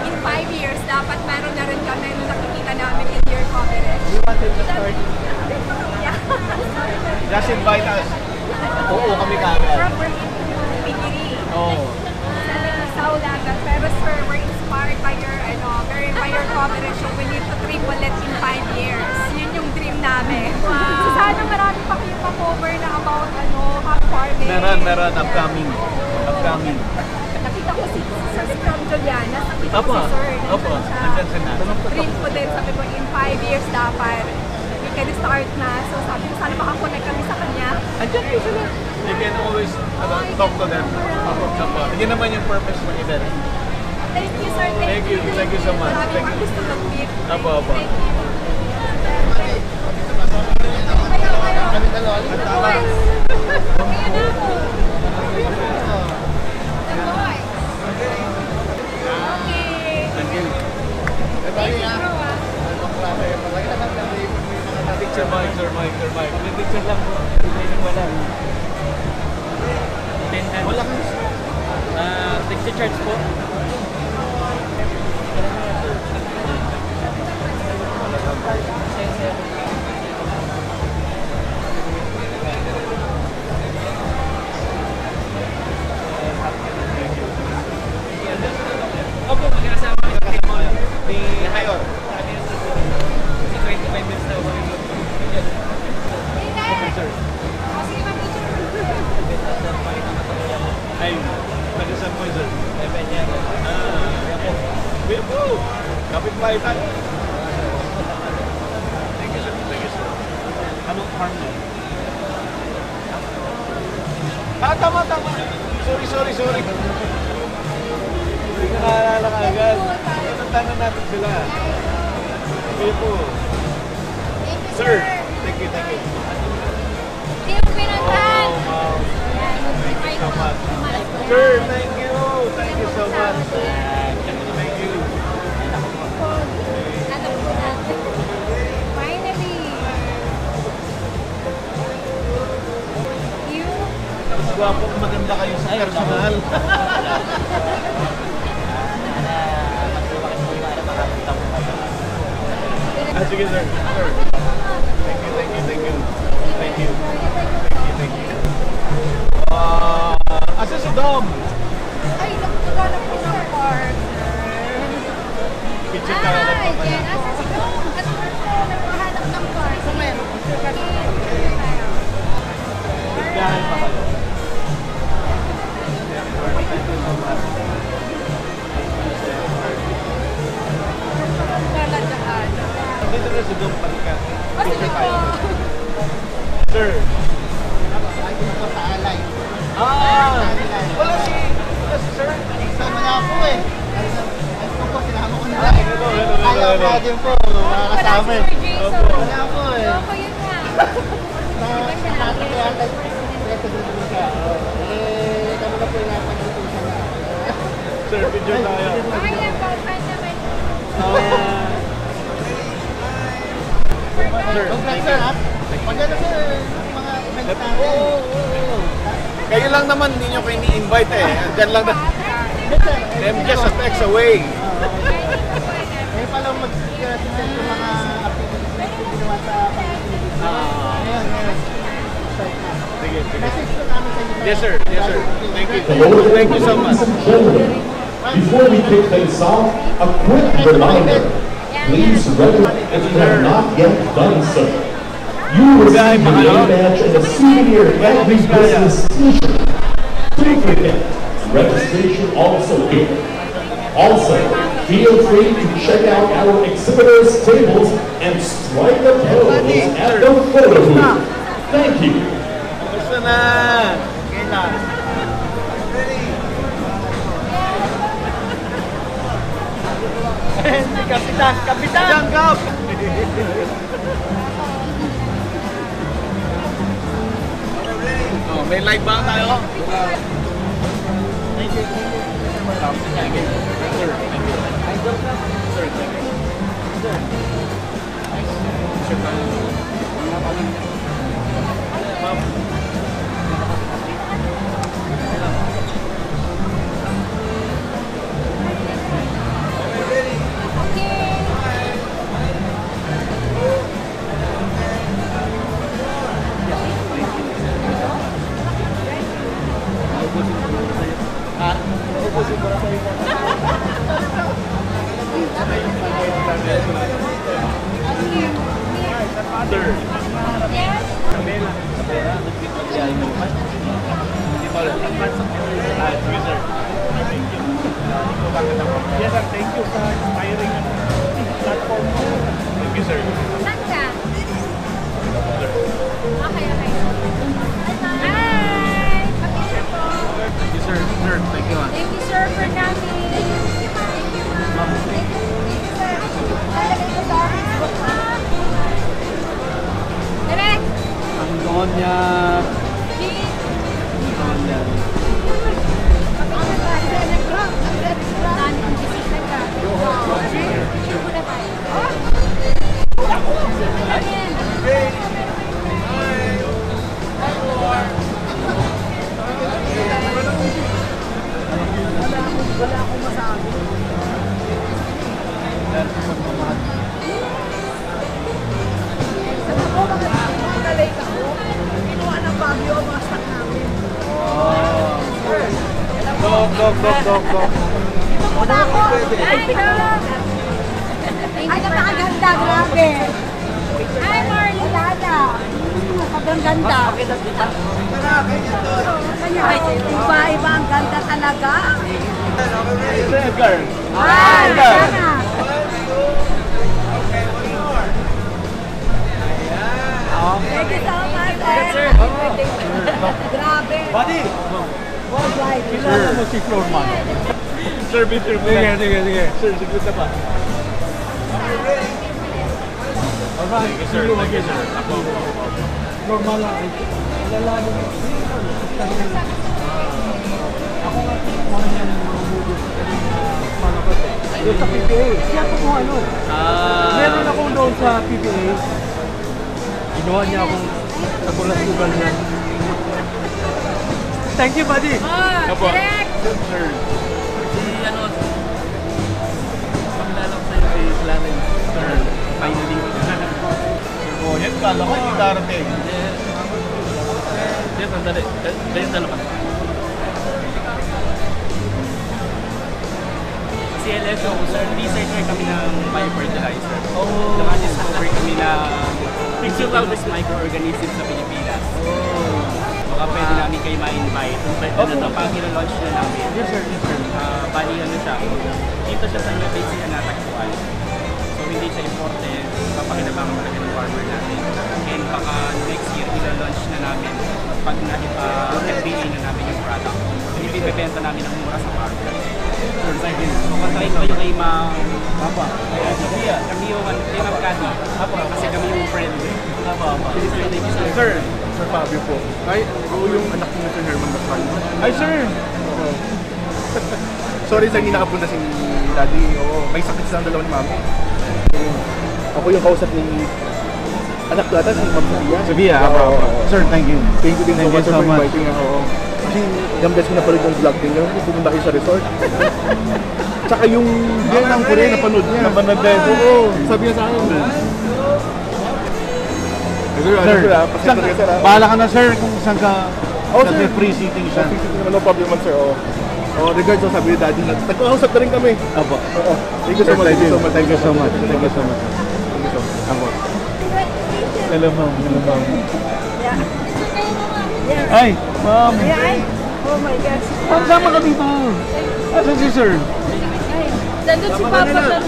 In 5 years, dapat meron na rin kami nung nakikita namin in your coverage. We wanted to start. Just invite us. Oo, kami kagad. We're in Pigiri. Oo. Sa Ulagan. Pero sir, we're inspired by your, by your coverage. So we need to triple it in 5 years. Yun yung dream namin. Wow. So sana marami pa kayo pa-cover na about, hog farming. Meron. Upcoming. Nakita ko si Sir Scrum Juliana. Nakita ko Opo. si Sir. Opo. Nandyan siya na. Dream ko din. Sabi ko, in 5 years dapat we can start na. So sabi ko, sana makakonect kami sa kanya. Andyan po sila. You can always talk to them. Opo. Hindi naman yung purpose mo nila. Thank you, sir. Thank you. Thank you so much. Marami Thank pang you. gusto mag-meet. Opo. Thank you. Picture mic. Picture lang po. Wala. Wala kang Taxi charge po. Opo, magkakasama ni Mayor. Kasi 25 minutes na ako. Ay, nag-saan mo sir? Bipo! Kapit-bahay tayo. Thank you sir. Anong farm niya? Tama. Sorry. Hindi ka naalala ka agad. Tanong natin sila. Bipo. Sir, thank you. Sino pinuntahan? Wow. Thank you so much. Sir, thank you. Thank you so much. Thank you. Finally. You? Mas gwapo, maganda kayo sa personal. Sige sir. Thank you. Asa si Dom? Ay, nagpagana po sa park. Picture tayo lang pa kaya. Asa si Dom? At nagpahanap ng park. So, meron. Tigdahan pa kayo. Dito na si Dom Palikat. Picture tayo. Sir. Wala si sir. Sama na ako eh. Ano po, sinama ko na. Hello. Ayaw ko din po, mga kasama eh. Wala po eh. Ako yun nga. Kami na po yung napag-utusan na. Sir, picture tayo. Ay, nagpapaan naman. Sir, Congrats sir ha. Thank Pag ano sir, mga event natin. Kayo lang naman, hindi nyo kayo ni-invite eh. Diyan lang na. I'm just a text away. Kaya pala mag-assistant yung mga activities na ginawa sa Pilipinas. Ngayon. Sige, sige. Message ko namin sa inyo. Yes sir, yes sir. Thank you. Hello, Thank you so much. ladies and gentlemen. Before we kick things off, a quick reminder. Please register if you have not yet done so. You will receive your name badge and a souvenir Every Business t-shirt. Don't forget, registration also here. Also, feel free to check out our exhibitors' tables and strike a pose at the photo booth. Thank you. Gusto na. Okay na. Kapitan! Kapitan! Jangkap! Oh, may live bang tayo? Thank you. Thank you. Sir, thank you. Sir, thank you. Sir. Sir, ma'am. Yes sir, thank you sa inspiring platform mo. Thank you, sir. Saan ka? Okay, okay. Hi! Pag-isa po. Thank you, sir. Sir, thank you, ma'am. Thank you, sir, for namin. Thank you, ma'am. Thank you, sir. Lalagay ko sa Facebook, ha? Direk! Ang doon niya. Wala akong masabi. Sabi ko, mag-alate ako. Kinuha ng Fabio ang mga stock namin. Go. Muna ako! Ay, ay, napakaganda, grabe! Hi, Marley Lada! Sobrang ganda! Ay, iba ang ganda talaga! Edgar. Ay, sana! Thank you so much, sir! Grabe! Buddy! Kilala mo si Floorman. Sir, Mr. Sige. Sir, siglit na pa. Alright, Thank you, sir. Thank you, sir. Ako. Normal lang. Alalago mo. Ako nga kumuha niya ng mga movies palakot eh. Doon sa PBA. Siya kumuha nun. Meron akong doon sa PBA. Ginawa niya akong kagulat-gugal niya. Thank you, buddy. Apo. Direct! Sir. Pakilala ko sa'yo si Clarence. Sir. Finally. Oh, yan kala ko yung darating. Yes, sandali. Dahil talo ka. CLSO, sir, researcher kami ng biofertilizer. Naka-discover kami na picture loudest microorganisms sa Pilipinas. Baka pwede namin kayo ma-invite. Ano to, pag ilo-launch na namin. Yes, sir. Bali ano siya. Dito siya sa Nueva natagpuan. So hindi siya imported. Papakinabangan talaga ng farmer natin. And baka next year ilo-launch na namin pag na-FDA na namin yung product. So ibibenta namin ng mura sa farmer. So kontakin ko yung kay Ma'am Papa. kami yung kay Ma'am Cathy. Kasi kami yung friend. Sir. Sir Fabio po. Ay, yung anak ni Mr. Herman Bascal. Ay, sir! Sorry sir, hindi nakapunta si Daddy. Oo, may sakit silang dalawa ni Mami. Ako yung kausap ni anak ko ata si Ma'am Sabia. Sabia, sir, thank you. Thank you din Thank you so so much for much. inviting ako. Kasi yung best ko napanood yung vlog din yun, pumunta kayo sa resort. Tsaka yung Vietnam ko rin, napanood niya. Napanood din. Oo, sabi niya sa akin. Sir, bahala ka na sir kung saan ka kasi free seating siya. Free seating naman, no problem man sir. Oh, regards sa sabi ni Daddy. Nagkakausap na rin kami. Apo. Thank you so much. Thank you so much. Thank you so much. Thank you so much. Apo. Hello ma'am. Hello ma'am. Ay, ma'am. Oh my gosh. Sama ka dito. Asan si sir? Nandun si Papa sir.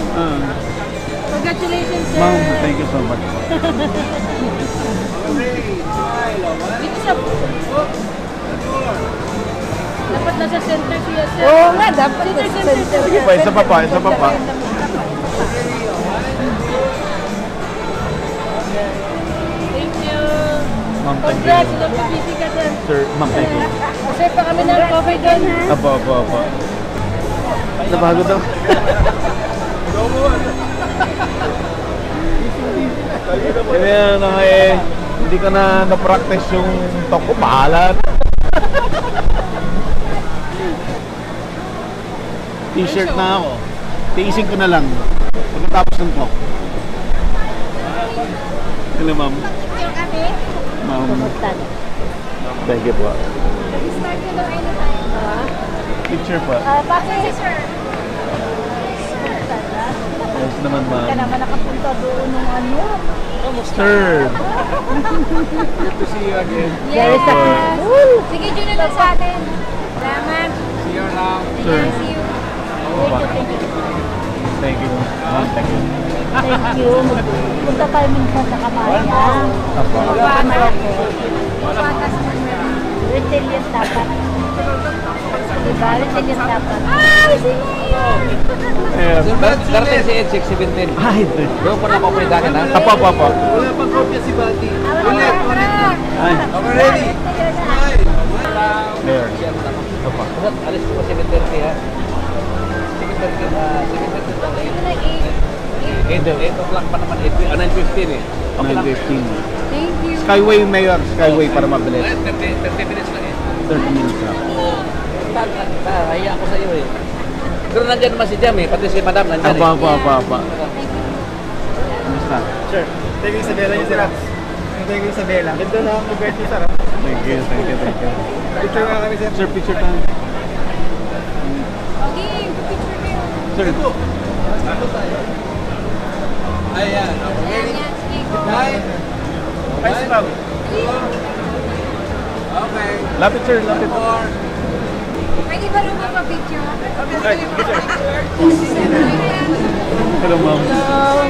Congratulations sir. Ma'am, thank you so much. Dito sa... Dapat nasa center siya sir. Oo nga, dapat nasa center. Sige pa, isa pa pa, isa pa pa. Thank you. Ma'am, thank you. Congrats, busy ka sir. Sir, ma'am, thank you. Kasi pa kami ng coffee doon ha. Apo, apo, apo. Napagod daw. Kaya na hindi ka na na-practice yung talk ko, bahala. T-shirt na ako. Tiisin ko na lang. Pagkatapos ng talk. Hello, ma'am. Picture kami. Ma'am. Thank you po. Nag-start ka daw anytime. Picture po. Bakit si sir? Yes naman, Hindi ka ma'am. naman nakapunta doon ng ano. Sir. Good to see you again. Yes. Sige, dyan na lang sa atin. Salamat. See you around. Sir. See you. Thank you. Ma'am, thank you. Thank you. Punta tayo minsan sa Kamaya. Apo. Patas mo. Resilient dapat. Diba? Resilient dapat. Darating si Ed 617. Ay, ito. Doon po na ako pwede ka na. Apo, apo, apo. Wala pang kopya si Buddy. Ay. Okay, ready? There. Apo. Alis ko 7:30 ha. 7:30 na 8 o'clock pa naman. 9:15 eh. Okay lang. 9:15. Thank you. Skyway, Mayor. Skyway para mabilis. 30 minutes lang eh. 30 minutes lang. Nahiya ako sa iyo eh. Pero nandiyan naman si Jam eh. Pati si Madam nandiyan eh. Apa, apa, apa, apa. Basta. Sure. Thank you, Isabella. Thank you, Isabella. Ganda na ako birthday, sir. Thank you, thank you, thank you. Picture nga kami, sir. Sir, picture tayo. Okay, picture kayo. Sir. Ayan. Ayan, yan. Sige, go. Ay, si Ma'am. Okay. Lapit, sir, lapit. Pwede ba rin magpa-picture? Ay, picture. Hello, ma'am.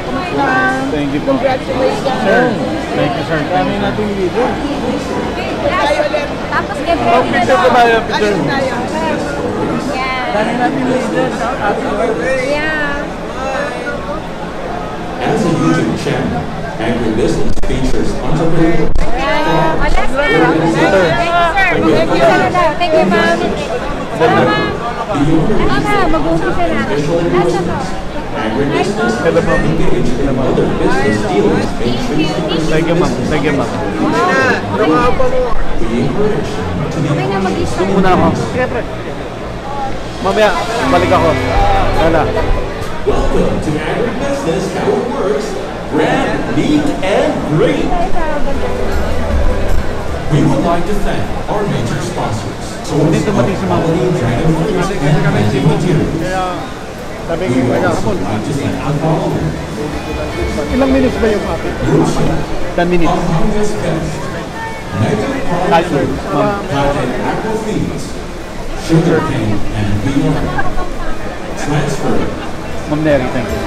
Kumusta? Thank you po. Congratulations. Sir, thank you, sir. Kami natin dito. Tapos get Oh, ready na picture po daw. tayo, picture. Yeah. Kami natin dito. Yeah. As a YouTube channel, agribusiness features entrepreneurs. Yeah. Alas na. Thank you, sir. Thank you. Thank you, ma'am. Salamat. Mama, mag-umpisa na. Nasa to? Agribusiness Hello, ma'am. engage in other business dealings and treat Thank you, ma'am. Thank you, ma'am. We encourage to be Okay na mag-start. Doon muna ako. Siyempre. Mamaya, balik ako. Wala. welcome to Agribusiness, how it works, grab, meet, and greet. We would like to thank our major sponsors, source of quality dragon fruits and planting materials. Sabi We ko, would kaya also ako. like to thank the following: Ilang minutes ba yung happy? Groupship, 10 minutes. Bahamas Best, Mega Hi, sir. Product, Ma'am. Planet Aqua Feeds, Sugarcane and Beyond, Transfer, Ma'am Neri, thank you.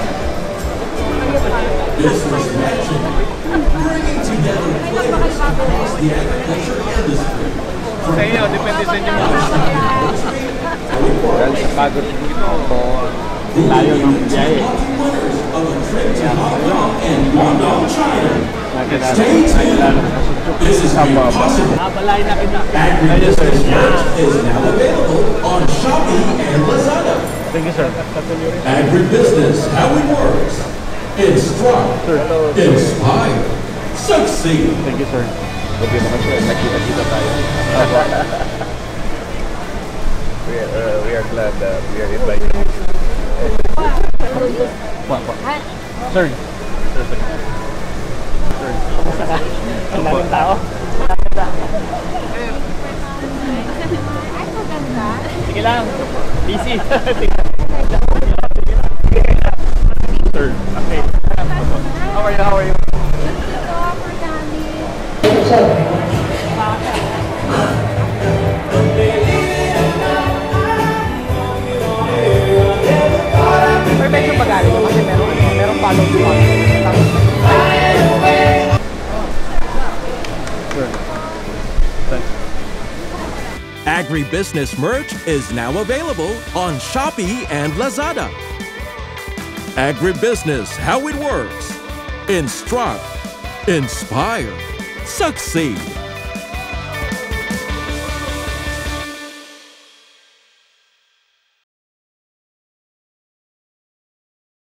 Business Matching, bringing together players across the agriculture industry. Sa inyo, depende sa inyo. Pagod dito. Layo ng biyahe. Winners of a trip to Hong Kong and Guangdong, China. Stay tuned. This is made possible. Agribusiness Merch is now available on Shopee and Lazada. Thank you, sir. Agribusiness, how it works. Instruct, inspire, succeed. Thank you, sir. Buti naman, sir. Nakita-kita tayo. We are glad that we are invited. Sir. Ang daming tao. Sige lang. Busy. Sir. Okay. How are you? How are you? Medyo magaling kasi merong follow spot. Agribusiness merch is now available on Shopee and Lazada. Agribusiness, how it works. Instruct, inspire, succeed.